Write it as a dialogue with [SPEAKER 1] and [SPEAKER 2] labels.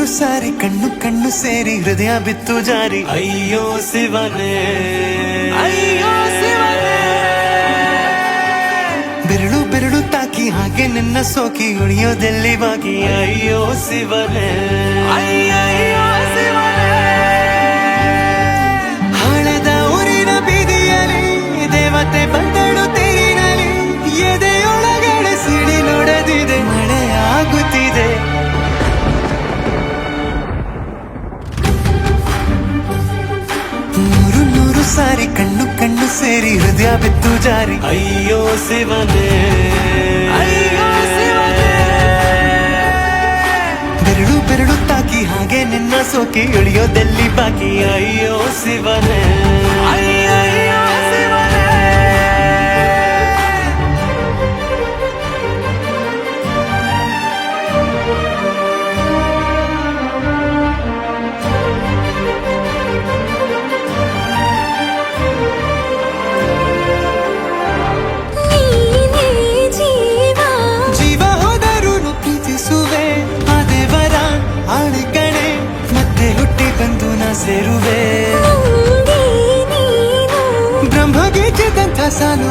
[SPEAKER 1] ಸಾರಿ ಕಣ್ಣು ಕಣ್ಣು ಸೇರಿ ಹೃದಯ ಬಿತ್ತು ಜಾರಿ ಅಯ್ಯೋ ಶಿವನೇ ಅಯ್ಯೋ ಶಿವನೇ ಬೆರಳು ಬೆರಳು ತಾಕಿ ಹಾಗೆ ನಿನ್ನ ಸೋಕಿ ಉಳಿಯೋದೆಲ್ಲಿ ಬಾಕಿ ಅಯ್ಯೋ ಶಿವನೇ ಅಯ್ಯಯ್ಯೋ ಶಿವನೇ ಹಳೆದ ಊರಿನ ಬೀದಿಯಲ್ಲಿ ದೇವತೆ ಬಂದಳು ತೇರಿನಲ್ಲಿ ಎದೆಯೊಳಗಡೆ ಸಿಡಿ ನೋಡದಿದೆ ಮಳೆ ಆಗುತ್ತಿದೆ ನೂರು ಸಾರಿ ಕಣ್ಣು ಕಣ್ಣು ಸೇರಿ ಹೃದಯ ಬಿತ್ತು ಜಾರಿ ಅಯ್ಯೋ ಶಿವನೇ ಅಯ್ಯೋ ಶಿವನೇ ಬೆರಳು ಬೆರಳು ತಾಕಿ ಹಾಗೆ ನಿನ್ನ ಸೋಕಿ ಇಳಿಯೋದೆಲ್ಲಿ ಬಾಕಿ ಅಯ್ಯೋ ಶಿವನೇ ಅಯ್ಯಯ್ಯೋ ಶಿವನೇ ಸೇರುವೆ ಬ್ರಹ್ಮಗೀತೆದಂಥ ಸಾಲು